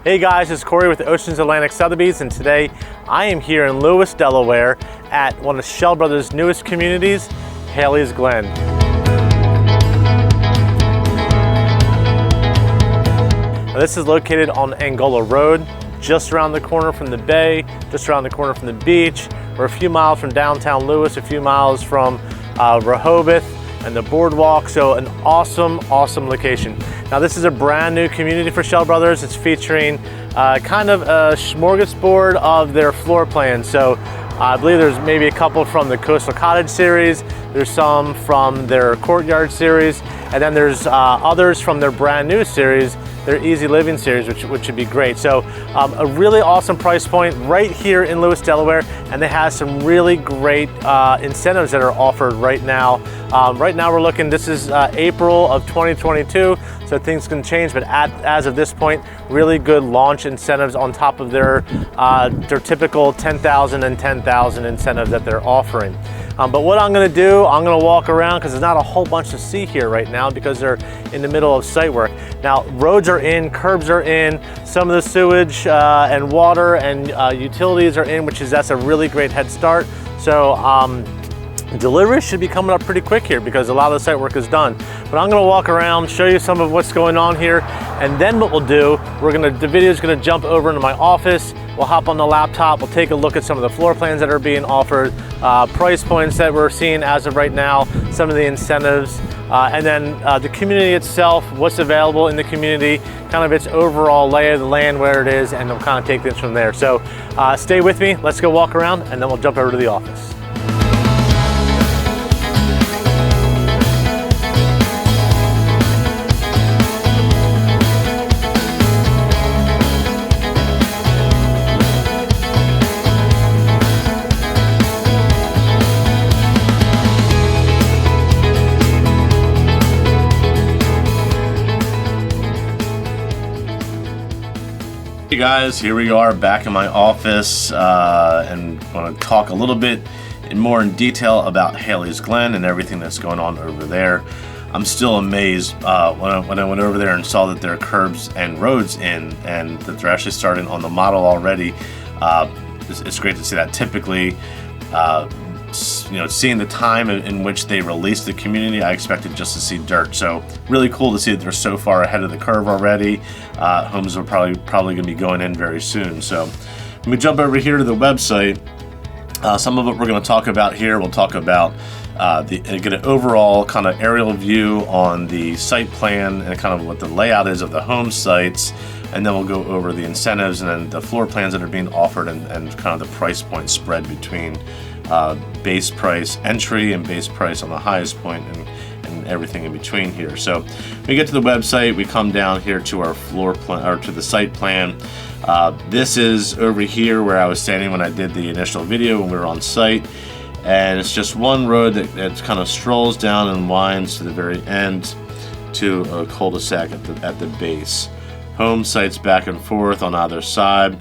Hey guys, it's Cory with Oceans Atlantic Sotheby's, and today I am here in Lewes, Delaware at one of Schell Brothers' newest communities, Hailey's Glen. Now, this is located on Angola Road, just around the corner from the bay, just around the corner from the beach. We're a few miles from downtown Lewes, a few miles from Rehoboth and the boardwalk, so an awesome location. Now this is a brand new community for Schell Brothers. It's featuring kind of a smorgasbord of their floor plans. So I believe there's maybe a couple from the Coastal Cottage series, there's some from their Courtyard series, and then there's others from their brand new series, their Easy Living series, which should be great. So a really awesome price point right here in Lewes, Delaware, and they have some really great incentives that are offered right now. Right now we're looking, this is April of 2022, so things can change, but as of this point, really good launch incentives on top of their typical 10,000 and 10,000 incentives that they're offering. But what I'm gonna do, I'm gonna walk around because there's not a whole bunch to see here right now because they're in the middle of site work. Now, roads are in, curbs are in, some of the sewage and water and utilities are in, that's a really great head start. So delivery should be coming up pretty quick here because a lot of the site work is done. But I'm gonna walk around, show you some of what's going on here, and then what we'll do, the video is gonna jump over into my office. We'll hop on the laptop, we'll take a look at some of the floor plans that are being offered, price points that we're seeing as of right now, some of the incentives, and then the community itself, what's available in the community, kind of its overall lay of the land, where it is, and we'll kind of take things from there. So stay with me, let's go walk around, and then we'll jump over to the office. Hey guys, here we are back in my office and want to talk a little bit more in detail about Hailey's Glen and everything that's going on over there. I'm still amazed when I went over there and saw that there are curbs and roads in and that they're actually starting on the model already. It's great to see that. Typically, seeing the time in which they released the community, I expected just to see dirt. So really cool to see that they're so far ahead of the curve already. Homes are probably going to be going in very soon. So when we jump over here to the website, some of what we're going to talk about here, we'll talk about get an overall kind of aerial view on the site plan and kind of what the layout is of the home sites. And then we'll go over the incentives and then the floor plans that are being offered and kind of the price point spread between base price entry and base price on the highest point and everything in between here. So we get to the website, we come down here to our floor plan or to the site plan. This is over here where I was standing when I did the initial video when we were on site, and it's just one road that kind of strolls down and winds to the very end to a cul-de-sac at the base. Home sites back and forth on either side.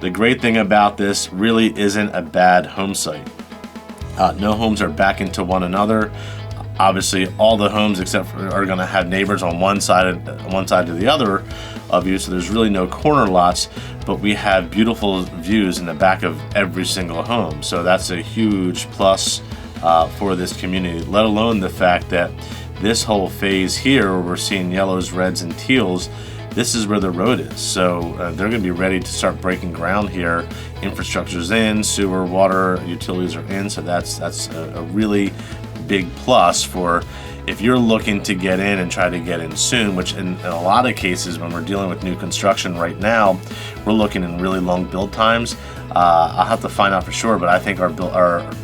The great thing about this really isn't a bad home site. No homes are back into one another. Obviously, all the homes are going to have neighbors on one side to the other of you, so there's really no corner lots, but we have beautiful views in the back of every single home. So that's a huge plus for this community, let alone the fact that this whole phase here where we're seeing yellows, reds, and teals, this is where the road is. So they're going to be ready to start breaking ground here. Infrastructure's in, sewer, water, utilities are in. So that's a really big plus for if you're looking to get in and try to get in soon, which in a lot of cases when we're dealing with new construction right now, we're looking in really long build times. I'll have to find out for sure, but I think our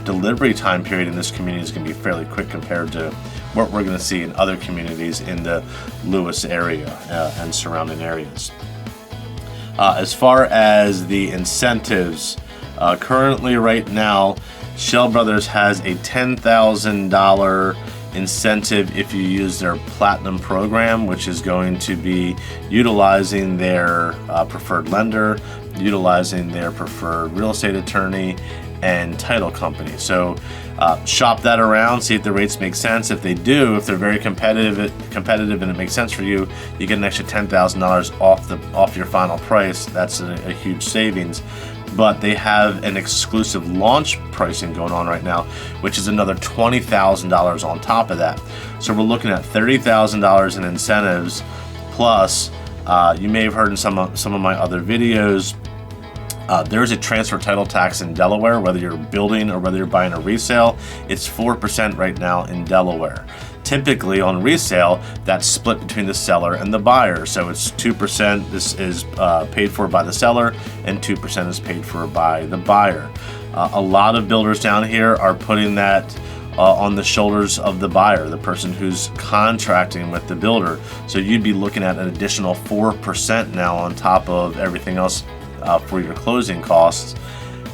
delivery time period in this community is going to be fairly quick compared to what we're going to see in other communities in the Lewes area and surrounding areas. As far as the incentives, currently right now, Schell Brothers has a $10,000 incentive if you use their Platinum program, which is going to be utilizing their preferred lender, utilizing their preferred real estate attorney, and title company. So shop that around, see if the rates make sense. If they do, if they're very competitive and it makes sense for you, you get an extra $10,000 off your final price. That's a huge savings. But they have an exclusive launch pricing going on right now, which is another $20,000 on top of that. So we're looking at $30,000 in incentives, plus you may have heard in some of my other videos, there's a transfer title tax in Delaware, whether you're building or whether you're buying a resale. It's 4% right now in Delaware. Typically on resale, that's split between the seller and the buyer. So it's 2% this is paid for by the seller and 2% is paid for by the buyer. A lot of builders down here are putting that on the shoulders of the buyer, the person who's contracting with the builder. So you'd be looking at an additional 4% now on top of everything else for your closing costs.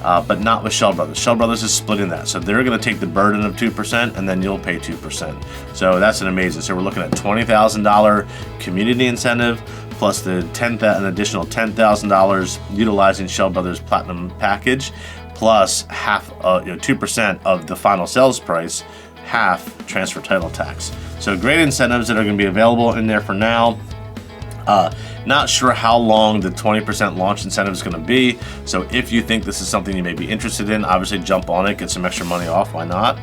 But not with Schell Brothers. Schell Brothers is splitting that. So they're going to take the burden of 2% and then you'll pay 2%. So that's an amazing. So we're looking at $20,000 community incentive plus the an additional $10,000 utilizing Schell Brothers Platinum package, plus half, 2% of the final sales price, half transfer title tax. So great incentives that are going to be available in there for now. Not sure how long the 20% launch incentive is going to be. So if you think this is something you may be interested in, obviously jump on it, get some extra money off, why not?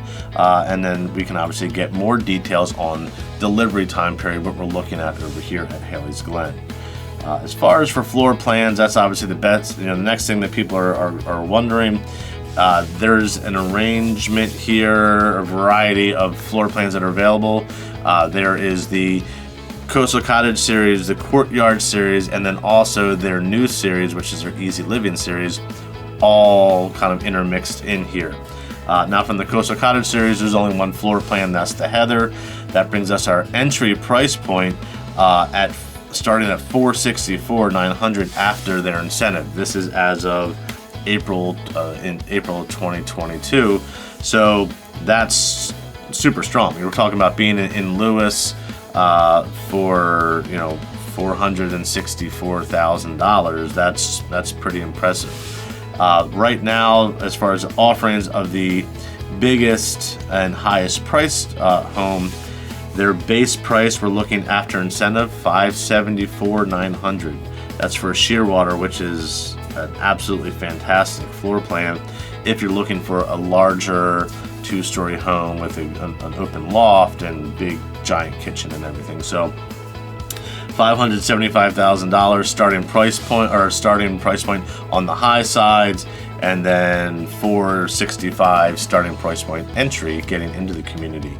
And then we can obviously get more details on delivery time period, what we're looking at over here at Hailey's Glen. As far as for floor plans, that's obviously the best. The next thing that people are wondering, there's an arrangement here, a variety of floor plans that are available. There is the Coastal Cottage series, the Courtyard series, and then also their new series, which is their Easy Living series, all kind of intermixed in here. Now from the Coastal Cottage series, there's only one floor plan, that's the Heather. That brings us our entry price point starting at $464,900 after their incentive. This is as of April of 2022. So that's super strong. We were talking about being in Lewes for $464,000. That's pretty impressive. Right now, as far as offerings of the biggest and highest priced home, their base price we're looking after incentive $574,900. That's for Shearwater, which is an absolutely fantastic floor plan if you're looking for a larger two-story home with an open loft and big giant kitchen and everything. So $575,000 starting price point on the high sides, and then $465,000 starting price point entry getting into the community.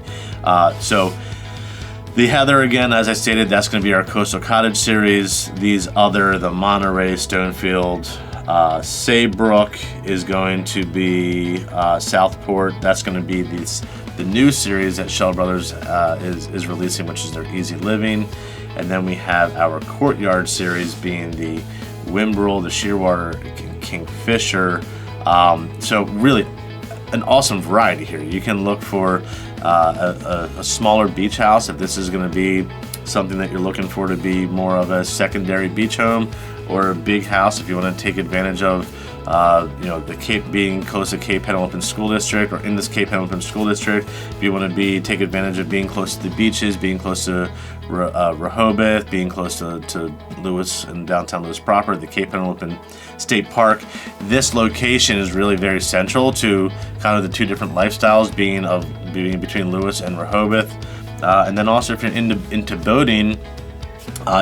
So the Heather, again, as I stated, that's going to be our Coastal Cottage series. These the Monterey, Stonefield, Saybrook is going to be Southport. That's going to be the new series that Schell Brothers is releasing, which is their Easy Living. And then we have our Courtyard series being the Wimbrel, the Shearwater, Kingfisher. So really an awesome variety here. You can look for a smaller beach house if this is going to be something that you're looking for to be more of a secondary beach home, or a big house if you want to take advantage of the Cape, being close to Cape Henlopen School District, or in this Cape Henlopen School District. If you want to take advantage of being close to the beaches, being close to Rehoboth, being close to Lewes and downtown Lewes proper, the Cape Henlopen State Park. This location is really very central to kind of the two different lifestyles being between Lewes and Rehoboth. And then also if you're into boating,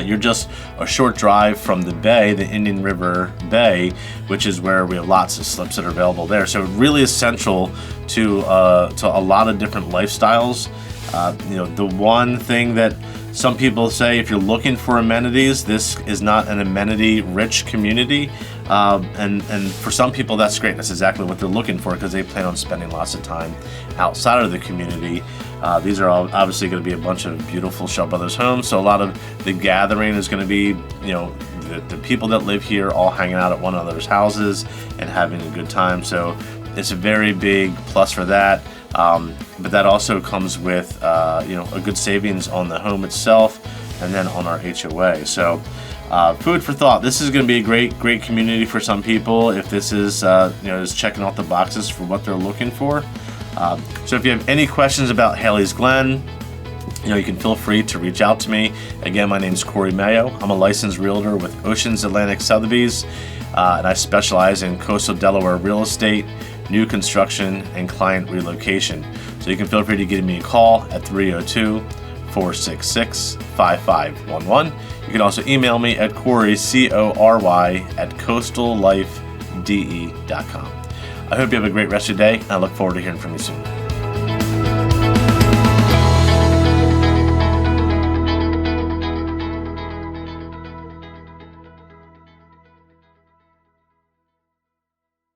you're just a short drive from the bay, the Indian River Bay, which is where we have lots of slips that are available there. So it really is central to a lot of different lifestyles. The one thing that some people say, if you're looking for amenities, this is not an amenity-rich community. And for some people, that's great. That's exactly what they're looking for, because they plan on spending lots of time outside of the community. These are obviously going to be a bunch of beautiful Schell Brothers homes. So a lot of the gathering is going to be, the people that live here all hanging out at one another's houses and having a good time. So it's a very big plus for that. But that also comes with, a good savings on the home itself and then on our HOA. So food for thought. This is going to be a great community for some people if this is is checking off the boxes for what they're looking for. So if you have any questions about Hailey's Glen, you can feel free to reach out to me. Again, my name is Cory Mayo. I'm a licensed realtor with Oceans Atlantic Sotheby's, and I specialize in coastal Delaware real estate, new construction, and client relocation. So you can feel free to give me a call at 302-466-5511. You can also email me at Cory, CORY, @coastallifede.com. I hope you have a great rest of your day, and I look forward to hearing from you soon.